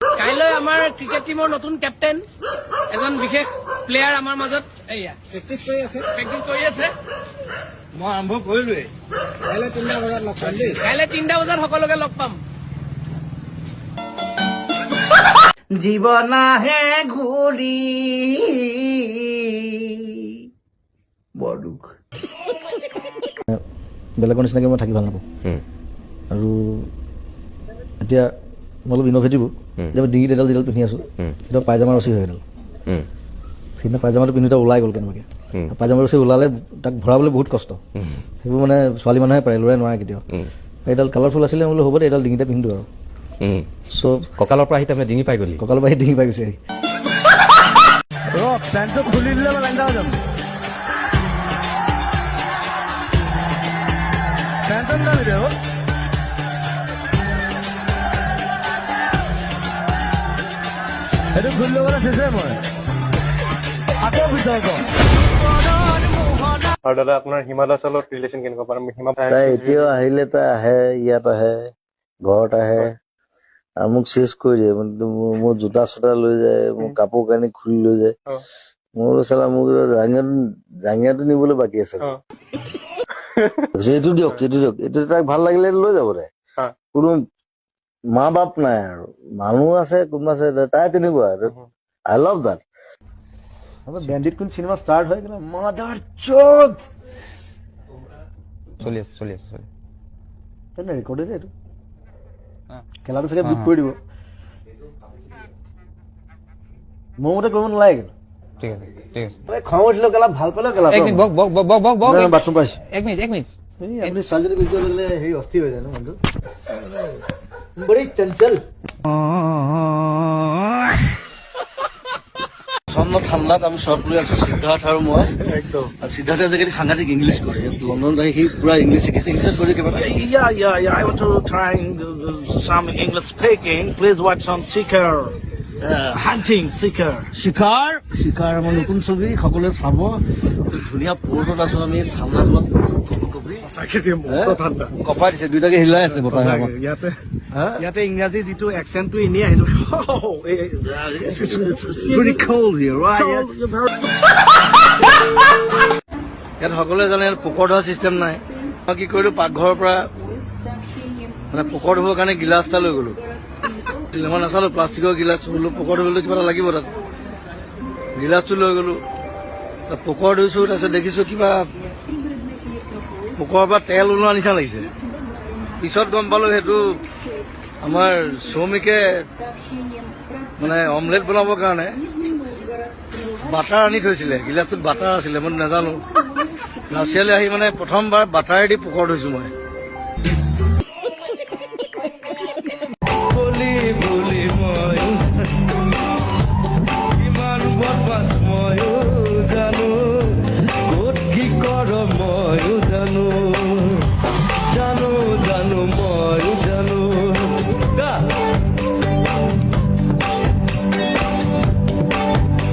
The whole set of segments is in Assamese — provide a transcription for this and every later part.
কাইলৈ আমাৰ ক্ৰিকেট টিমৰ নতুন কেপ্টেইন এজন বিশেষ প্লেয়াৰ আমাৰ মাজত প্ৰেক্টিচ কৰি আছে মই আৰম্ভ কৰিলোৱে। কাইলৈ 3টা বজাত লগ পাম দেই। কাইলৈ 3টা বজাত সকলোকে লগ পাম। জীৱন আহে ঘূৰি বৰ দুখ। বেলেগৰ নিচিনাকৈ মই থাকি ভাল নাপাওঁ আৰু এতিয়া মই অলপ ইন'ভেটিভো। এতিয়া ডিঙিত এডাল যিডাল পিন্ধি আছোঁ এতিয়া পায়জামা ৰচি হয় এডাল। সেইদিনা পায়জামাটো পিন্ধোতে ওলাই গ'ল কেনেবাকৈ। পায়জামা ৰচি ওলালে তাক ভৰাবলৈ বহুত কষ্ট। সেইবোৰ মানে ছোৱালী মানুহে পাৰে, ল'ৰাই নোৱাৰে কেতিয়াও। এইডাল কালাৰফুল আছিলে বোলো হ'ব দে এইডাল ডিঙিতে পিন্ধো আৰু চব কঁকালৰ পৰা আহি তাৰমানে ডিঙি পাই গ'লি। কঁকালৰ পৰা আহি ডিঙি পাই গৈছে। পেণ্টটো খুলি দিলে মই লাইন যাম। পেণ্টন যাবি দে সেইটো খুলি ল'বলৈ চেষ্টা মই আকৌ ভিতৰত। আৰু দাদা আপোনাৰ হিমা দাসৰ লগত ৰিলেশ্যন কেনেকুৱা পাম? হিমা তাই এতিয়াও আহিলে তাই আহে, ইয়াত আহে, ঘৰত আহে আৰু মোক চেচ কৰি দিয়ে। মোৰ জোতা চোতা লৈ যায়, মোৰ কাপোৰ কানি খুলি লৈ যায়। মোৰ চালা মোক জাঙিয়াটো নিবলৈ বাকী আছে। এইটো দিয়ক এইটো তাক ভাল লাগিলে লৈ যাব দে। কোনো মা বাপ নাই আৰু মানুহ আছে কোনোবা আছে তাই তেনেকুৱা। I love that. বেণ্ডিট কোন চিনেমা ষ্টাৰ্ট হয় কিন্তু মাদাৰ চোদ চলি আছে ৰেকৰ্ড হৈছে এইটো। খেলাটো চাগে বিট কৰি দিব। মোৰ মতে কৰিব নালাগে। ঠিক আছে খং উঠিলেও খেলা ভাল পালেও খেলা বাথৰুম পাইছো। এক মিনিট আপুনি ছোৱালীজনী গুচি গ'লে হেৰি অস্থিৰ হৈ যায় ন মনটো। বড়ি চঞ্চল ঠাণ্ডাত আমি শ্বৰ্ট লৈ আছো সিদ্ধাৰ্থ আৰু মই। সিদ্ধাৰ্থে আজিকালি সাংঘাতিক ইংলিছ কৰে। লণ্ডনত আহি সি পুৰা ইংলিছ শিকিছে। ইংলিছত কৰি কিবা I want to try some English speaking. Please watch some Seeker. Hunting Seeker. শিকাৰ আমাৰ নতুন ছবি সকলোৱে চাব। ধুনীয়া পৰ্টত আছো আমি ঠাণ্ডাত কপাই দিছে দুইটাকে হিলাই আছে বতাহে আমাক। ইয়াতে ইংৰাজী যিটো একচেণ্টটো এনেই আহিছে। ইয়াত সকলোৱে জানে ইয়াত পোকৰ ধোৱা চিষ্টেম নাই। মই কি কৰিলো পাকঘৰৰ পৰা মানে পোকৰ ধুবৰ কাৰণে গিলাচ এটা লৈ গলো। মই নাচালো প্লাষ্টিকৰ গিলাচ বোলো পোকৰ ধুবলৈ কিবা এটা লাগিব তাত। গিলাচটো লৈ গলো পোকৰ ধুইছো। তাৰপিছত দেখিছো কিবা পোকৰ পৰা তেল ওলোৱা নিচিনা লাগিছে। পিছত গম পালো সেইটো আমাৰ শ্ৰমিকে মানে অমলেট বনাবৰ কাৰণে বাটাৰ আনি থৈছিলে। গিলাচটোত বাটাৰ আছিলে মই নাজানো। ৰাছিয়ালৈ আহি মানে প্ৰথমবাৰ বাটাৰেদি পোকৰ ধুইছো মই।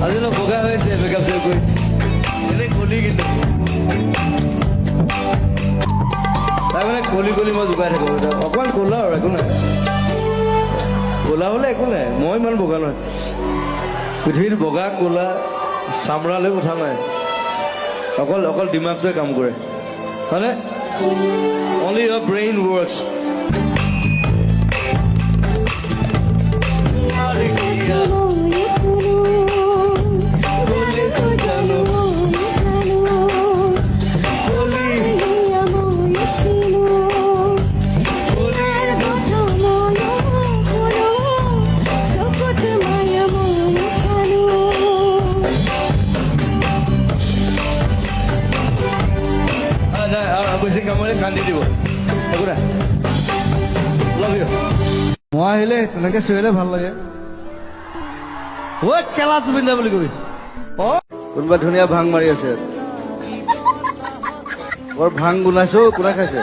আজি ন বগা হৈছে মেকআপ চেপ কৰি এনেই কলি কিন্তু তাই মানে কলি মই জোকাই থাকো। অকণমান ক'লা আৰু একো নাই। ক'লা হ'লে একো নাই। মই ইমান বগা নহয়। পৃথিৱীত বগা ক'লা চামৰালৈ কথা নাই। অকল দিমাগটোৱে কাম কৰে হয়নে? অনলি ইয়ৰ ব্ৰেইন ৱৰ্কছ। কামৰে কান্দি দিব একো নাই। Love you. মই আহিলে তেনেকে চিঞৰিলে ভাল লাগে। খেলা তুমি দে বুলি কবি। কোনোবা ধুনীয়া ভাং মাৰি আছে। বৰ ভাং গুনাইছো। কোনে খাইছে?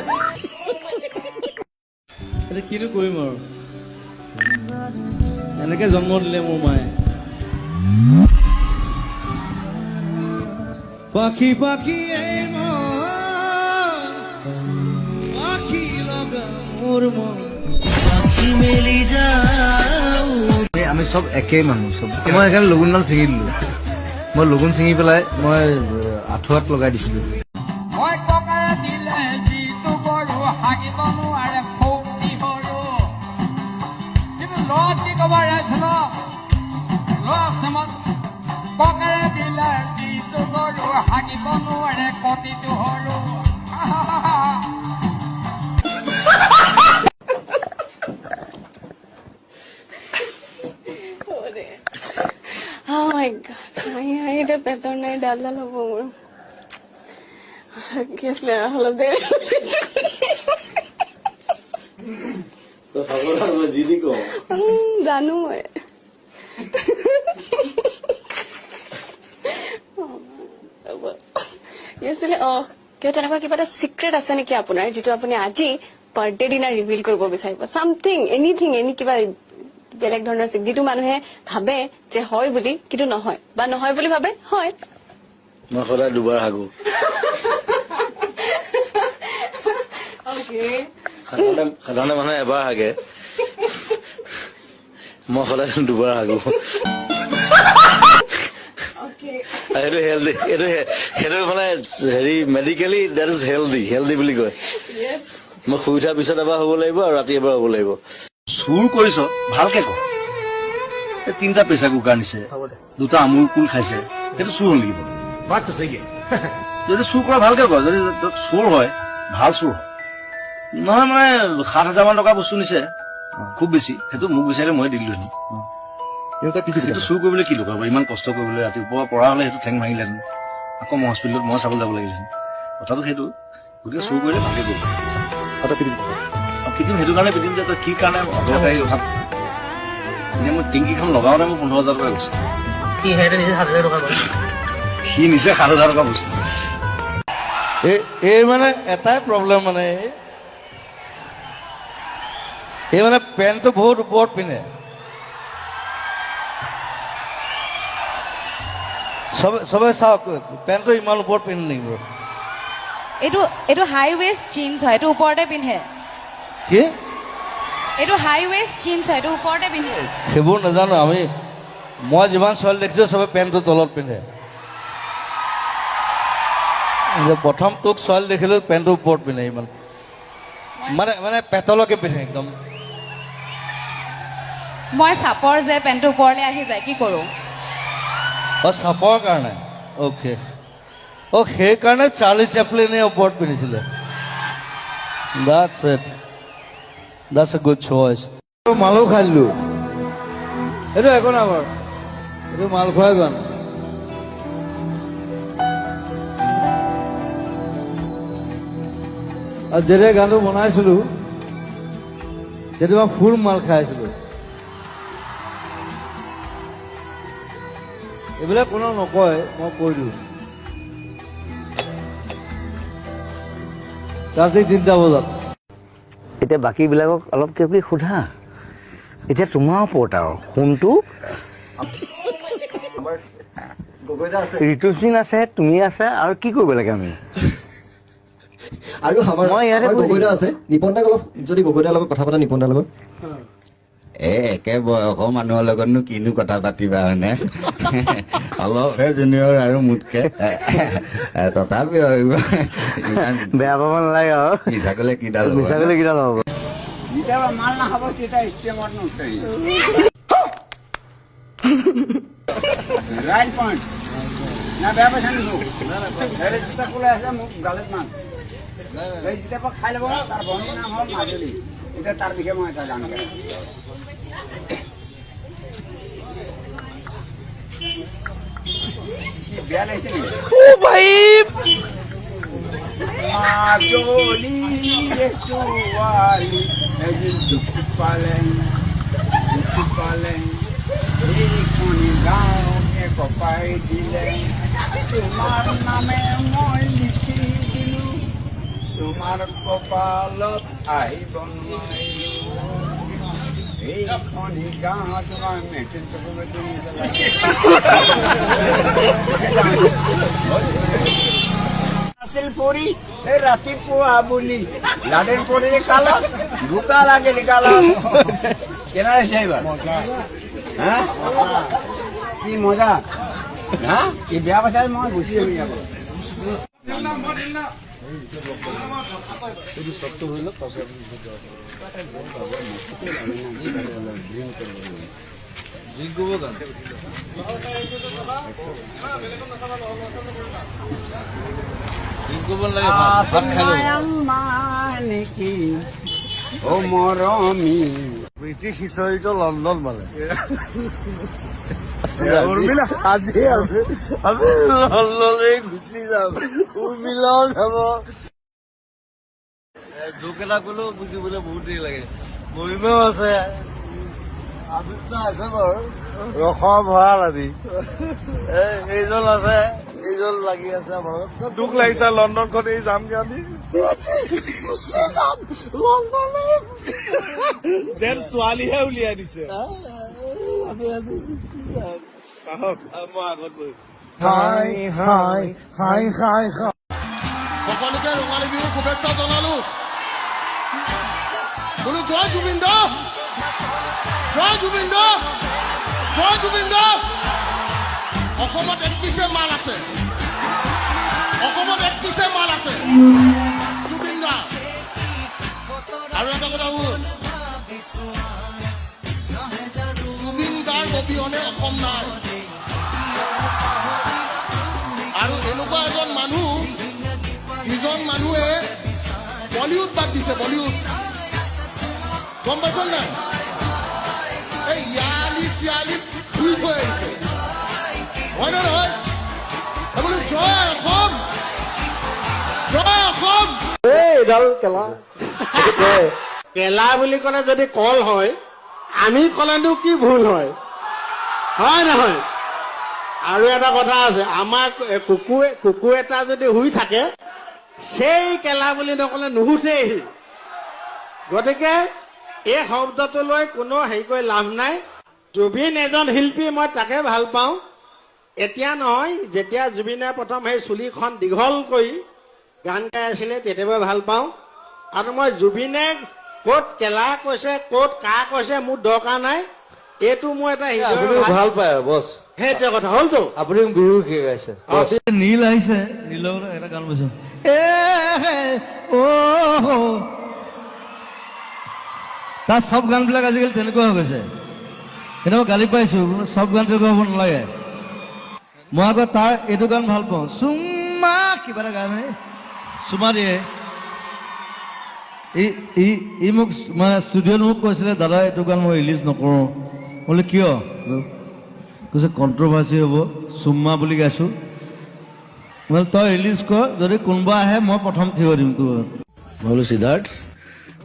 এতিয়া কিনো কৰিম আৰু এনেকে জন্ম দিলে মোৰ মায়ে। পাখি পাখি পাখি লগা মোৰ মন পাখি মেলি যাও। চব একেই মানুহ চব মই সেইকাৰণে লগুণডাল ছিঙি দিলোঁ মই লগুণ ছিঙি পেলাই মই আঁঠুৱাত লগাই দিছিলোঁ মই ককাৰে দিলে যিটো গৰু হাগিব নোৱাৰে ফৌতি গৰু কিন্তু লত কি ক'ব ৰাইছিল ককাৰে দিলে যিটো গৰু হাগিব নোৱাৰে কতিটো সৰু Oh my god, এটা পেটৰ নাই ডাল হ'ব মোৰ কি আছিলে অলপ দেৰি জানো মই কি আছিলে কিয় তেনেকুৱা কিবা এটা চিক্ৰেট আছে নেকি আপোনাৰ যিটো আপুনি আজি বাৰ্থডে দিনা ৰিভিল কৰিব বিচাৰিব চামথিং এনিথিং এনি কিবা বেলেগ ধৰণৰ যিটো মানুহে ভাবে যে হয় বুলি কিন্তু নহয় বা নহয় বুলি ভাবে হয় মই সদায় দুবাৰ হাগো সাধাৰণতে মানুহে এবাৰ হাগে মই সদায় দুবাৰ হাগো সেইটো হেল্ডি সেইটো মানে হেৰি মেডিকেলি দেট ইজ হেল্ডি বুলি কয় মই শুই উঠাৰ পিছত এবাৰ হ'ব লাগিব আৰু ৰাতি এবাৰ হ'ব লাগিব চুৰ কৰিছ ভালকে ক তিনিটা প্ৰেচাৰ কুকাৰ নিছে দুটা আমুল কুল খাইছে সেইটো চুৰ হ'ল নেকি যদি চুৰ কৰা ভালকে ক যদি চুৰ হয় ভাল চুৰ হয় নহয় মানে 7,000 মান টকা বস্তু নিছে খুব বেছি সেইটো মোক বিচাৰিলে মই দিলো সেইটো চুৰ কৰিবলৈ কি দৰকাৰ ইমান কষ্ট কৰিবলৈ ৰাতিপুৱা পৰা হলে সেইটো ঠেং ভাঙিলেহেঁতেন আকৌ মই হস্পিটেলত মই চাবলৈ যাব লাগিলেহেঁতেন কথাটো সেইটো গতিকে চুৰ কৰিলে ভালকে কৰিব পিটিম সেইটো কাৰণে পিটিম যে তই কি কাৰণে অদৰকাৰী কথা এতিয়া মই টেংকিখন লগাওঁতে মোৰ 15,000 টকা গৈছে সি নিচে 7,000 টকা বস্তু এই মানে এটাই প্ৰব্লেম মানে এই মানে পেণ্টটো বহুত ওপৰত পিন্ধে চবে চাওক পেণ্টটো ইমান ওপৰত পিন্ধে নেকি এইটো হাই ৱেষ্ট জিন্স হয় এইটো ওপৰতে পিন্ধে কি এইটো হাই ৱেষ্ট জিন্স হয় এইটো ওপৰতে পিন্ধে সেইবোৰ নাজানো মই যিমান ছোৱালী দেখিছো চবে পেণ্টটো তলত পিন্ধে প্ৰথম তোক ছোৱালী দেখিলো পেণ্টটো ওপৰত পিন্ধে ইমান মানে পেটলৈকে পিন্ধে একদম মই চাপৰ যে পেণ্টটো ওপৰলৈ আহি যায় কি কৰো চাপৰ কাৰণে অ'কে সেইকাৰণে চাৰ্লি চেপলিনে ওপৰত পিন্ধিছিলে That's a good choice. মালো খাই দিলো এইটো একো নাই বাৰু এইটো মাল খোৱাই গান আৰু যেতিয়া গানটো বনাইছিলো তেতিয়া ফুল মাল খাইছিলো এইবিলাক কোনো নকয় মই কৈ দিওঁ ৰাতি 3টা বজাত এতিয়া বাকীবিলাকক অলপ কিবা কিবি সোধা এতিয়া তোমাৰ ওপৰত আৰু কোনটো ঋতুসিন আছে তুমি আছে আৰু কি কৰিব লাগে আমি আৰু মই ইয়াতে গগৈদা আছে নিপনদাক অলপ যদি গগৈদাৰ লগত কথা পাতা নিপনদাৰ লগত একে বয়সৰ মানুহৰ লগতনো কিনো কথা পাতিবা হয়নে অলপহে জুনিয়ৰ আৰু মোতকে তথাপিও বেয়া পাব নালাগে আৰু মিছা কলে কিডাল হ'ব যেতিয়া মাল নাখাব তেতিয়া ষ্টেমত নুঠে ৰাইট পইণ্ট না বেয়া পাইছা নেকি যেতিয়া ক'লে আছে মোক গালত মান যেতিয়া পৰা খাই ল'ব তাৰ ভনীৰ নাম হ'ল মাজুলী এতিয়া তাৰ বিষয়ে মই এটা জানো বেয়া লাগিছে নেকি মাজুলী ছোৱালী দুখ পালেং এইখন গাঁৱকে কপাই দিলে তোমাৰ নামে মই লিখি দিলো তোমাৰ কপালত আহিব নোৱাৰিলো এইখন গাঁৱত তোমাৰ মেট্ৰিক আছিল পৰি এই ৰাতিপুৱা বুলি লাডেন পৰি কালত বোকা লাগিল কালত কেনে আহিছে এইবাৰ হা কি মজা হা এই বেয়া পাইছা মই গুচি যাবি আকৌ নেকি ও মৰমী ব্ৰিটিছ হিষ্টৰীটো লণ্ডন মানে আজি আছে আমি লণ্ডনলৈ গুচি যাম উৰ্মিলাও যাব জোক এটা গ'লেও বুজিবলৈ বহুত দেৰি লাগে মহিমাও আছে আদিত্য আছে বাৰু ৰসৰ ভঁৰাল আমি এইজন আছে এইজন লাগি আছে আমাৰ দুখ লাগিছে লণ্ডনখন এই যাম আমি যেন ছোৱালীহে উলিয়াই দিছে আমি আজি মই আগত বহিম হাই হাই হাই হাই হাই সকলোকে ৰঙালী বিহুৰ শুভেচ্ছা জনালো বোলো জয় জুবিন দা জয় জুবিন দা জয় জুবিন দা অসমত 31 মাল আছে অসমত 31 মাল আছে জুবিন দা আৰু এটা কথা হ'ল জুবিন দাৰ অবিহনে অসম নাই আৰু এনেকুৱা এজন মানুহ যিজন মানুহে বলিউড বাদ দিছে বলিউড গম পাইছ নাই এই ইয়ালি চিয়ালি ঘূৰি থৈ আহিছে হয় নে নহয় বোলো জয় অসম জয় অসম এইডাল কেলা কেলা বুলি ক'লে যদি কল হয় আমি ক'লেনো কি ভুল হয় হয় নহয় আৰু এটা কথা আছে আমাৰ কুকুৰ এটা যদি শুই থাকে সেই কেলা বুলি নক'লে নুশুঠেই গতিকে এই শব্দটোলৈ কোনো হেৰি কৰি লাভ নাই জুবিন এজন শিল্পী মই তাকে ভাল পাওঁ এতিয়া নহয় যেতিয়া জুবিনে প্ৰথম সেই চুলিখন দীঘল কৰি গান গাই আছিলে তেতিয়াবা ভাল পাওঁ আৰু মই জুবিনে ক'ত কেলা কৈছে ক'ত কা কৈছে মোৰ দৰকাৰ নাই এইটো মোৰ এটা ভাল পায় বছ সেইটোৱে কথা হ'লতো আপুনি বিহু শিকাইছে নীল আহিছে নীলৰ এটা গান বৈছো তাৰ চব গানবিলাক আজিকালি তেনেকুৱা হৈ গৈছে এতিয়া মই গালি পাইছো চব গান তেনেকুৱা হ'ব নালাগে মই আকৌ তাৰ এইটো গান ভাল পাওঁ চুমা কিবা এটা গান চুমা দিয়ে ই মোক মানে ষ্টুডিঅ'ত মোক কৈছিলে দাদা এইটো গান মই ৰিলিজ নকৰোঁ বোলে কিয় কৈছে কণ্ট্ৰভাৰ্চি হ'ব চুম্মা বুলি গাইছো বোলে তই ৰিলিজ কৰ যদি কোনোবা আহে মই প্ৰথম থিয় দিম তোৰ মই বোলো সিদ্ধাৰ্থ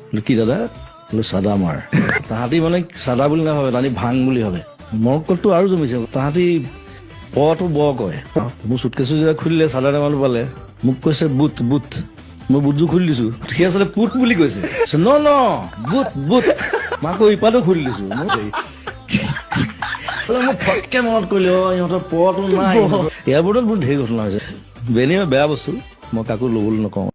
বোলো কি দাদা বোলো চাদা মাৰ তাহাঁতি মানে চাদা বুলি নাভাবে তাহাঁতি ভাং বুলি ভাবে মৰকলটো আৰু জমিছে তাহাঁতি পটো ব কয় মোৰ চুটকেছো যেতিয়া খুলিলে চাদা মানুহ পালে মোক কৈছে বুট বুট মই বুটযোৰ খুলি দিছো সি আচলতে পুট বুলি কৈছে ন ন বুট বুট মই আকৌ ইপাতো খুলি দিছো মোক ফটকে মনত কৰিলে ইহঁতৰ পটো নাই এয়াৰপৰ্টত বহুত ঢেৰ ঘটনা হৈছে বেয়া বস্তু মই কাকো ল'বলৈ নকওঁ